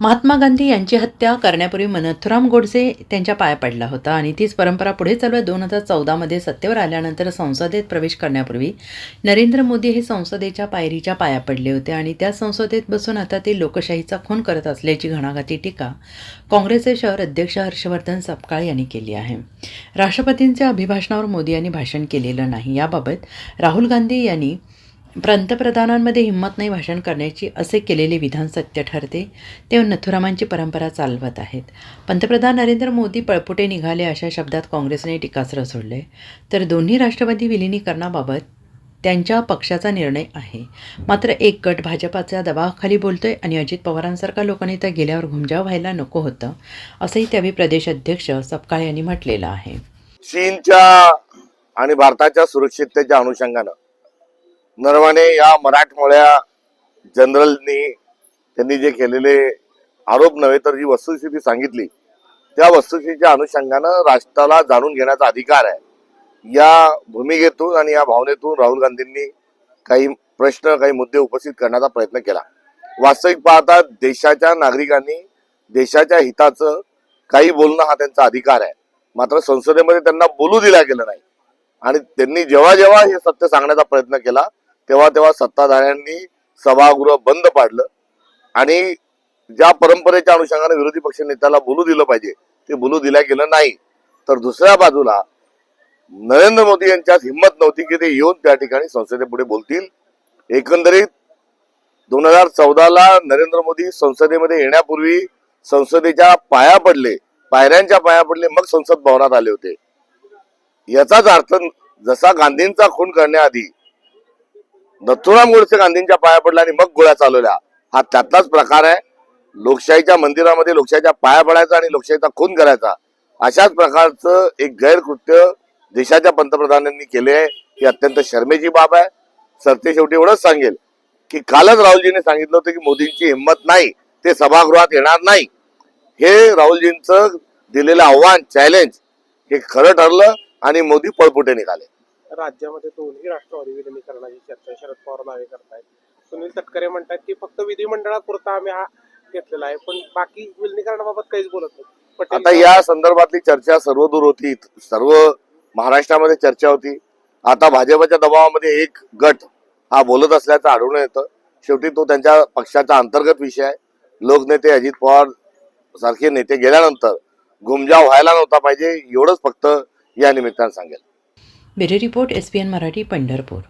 महात्मा गांधी यांची हत्या करण्यापूर्वी नथुराम गोडसे त्यांच्या पाया पडला होता आणि तीच परंपरा पुढे चालवत 2014मध्ये सत्तेवर आल्यानंतर संसदेत प्रवेश करण्यापूर्वी नरेंद्र मोदी हे संसदेच्या पायरीच्या पाया पडले होते आणि त्या संसदेत बसून आता ते लोकशाहीचा खून करत असल्याची घणाघाती टीका काँग्रेसचे शहर अध्यक्ष हर्षवर्धन सपकाळ यांनी केली आहे. राष्ट्रपतींच्या अभिभाषणावर मोदी यांनी भाषण केलेलं नाही. याबाबत राहुल गांधी यांनी पंतप्रधानांमध्ये हिंमत नाही भाषण करण्याची असे केलेले विधान सत्य ठरते. ते नथुरामांची परंपरा चालवत आहेत. पंतप्रधान नरेंद्र मोदी पळपुटे निघाले अशा शब्दात काँग्रेसने टीकास्त्र सोडले. तर दोन्ही राष्ट्रवादी विलिनीकरणाबाबत त्यांच्या पक्षाचा निर्णय आहे. मात्र एक गट भाजपाच्या दबावाखाली बोलतोय आणि अजित पवारांसारखा लोकनेता गेल्यावर घुमजाव व्हायला नको होतं असंही त्यावेळी प्रदेश अध्यक्ष सपकाळ यांनी म्हटलेलं आहे. चीनच्या आणि भारताच्या सुरक्षिततेच्या अनुषंगानं नरवणे या मराठमोळ्या जनरलनी त्यांनी जे केलेले आरोप नव्हे तर जी वस्तुस्थिती सांगितली त्या वस्तुस्थितीच्या अनुषंगानं राष्ट्राला जाणून घेण्याचा अधिकार आहे. या भूमिकेतून आणि या भावनेतून राहुल गांधींनी काही प्रश्न काही मुद्दे उपस्थित करण्याचा प्रयत्न केला. वास्तविक पाहता देशाच्या नागरिकांनी देशाच्या हिताचं काही बोलणं हा त्यांचा अधिकार आहे. मात्र संसदेमध्ये त्यांना बोलू दिलं गेलं नाही आणि त्यांनी जेव्हा जेव्हा हे सत्य सांगण्याचा प्रयत्न केला तेव्हा तेव्हा सत्ताधाऱ्यांनी सभागृह बंद पाडलं आणि ज्या परंपरेच्या अनुषंगाने विरोधी पक्ष नेत्याला बोलू दिलं पाहिजे ते बोलू दिलं गेलं नाही. तर दुसऱ्या बाजूला नरेंद्र मोदी यांच्यात हिंमत नव्हती की ते येऊन त्या ठिकाणी संसदेपुढे बोलतील. एकंदरीत 2014ला नरेंद्र मोदी संसदेमध्ये येण्यापूर्वी संसदेच्या पायऱ्यांच्या पाया पडले, मग संसद भवनात आले होते. याचाच अर्थ जसा गांधींचा खून करण्याआधी नथुराम गोडसे गांधींच्या पाया पडला आणि मग गोळ्या चालवल्या, हा त्यातलाच प्रकार आहे. लोकशाहीच्या मंदिरामध्ये लोकशाहीच्या पाया पडायचा आणि लोकशाहीचा खून करायचा अशाच प्रकारचं एक गैरकृत्य देशाच्या पंतप्रधानांनी केले आहे. ही अत्यंत शर्मेची बाब आहे. सरतेशेवटी एवढंच सांगेल की कालच राहुलजीने सांगितलं होतं की मोदींची हिंमत नाही, ते सभागृहात येणार नाही. हे राहुलजींचं दिलेलं आव्हान चॅलेंज हे खरं ठरलं आणि मोदी पळपुटे निघाले. राज्यामध्ये दोन्ही राष्ट्रवादी विलिनीकरणाची चर्चा शरद पवार नावे करतायत. सुनील तटकरे म्हणतात की फक्त विधिमंडळापुरता आम्ही हा घेतलेला आहे, पण बाकी विलिनीकरणाबाबत काहीच बोलत नाही. आता या संदर्भातली चर्चा सर्वदूर होती, सर्व महाराष्ट्रामध्ये चर्चा होती. आता भाजपच्या दबावामध्ये एक गट हा बोलत असल्याचं आढळून येतं. शेवटी तो त्यांच्या पक्षाचा अंतर्गत विषय आहे. लोकनेते अजित पवार सारखे नेते गेल्यानंतर घुमजाव व्हायला नव्हता पाहिजे, एवढंच फक्त या निमित्तानं सांगेल. Bureau report SPN Marathi, Pandharpur.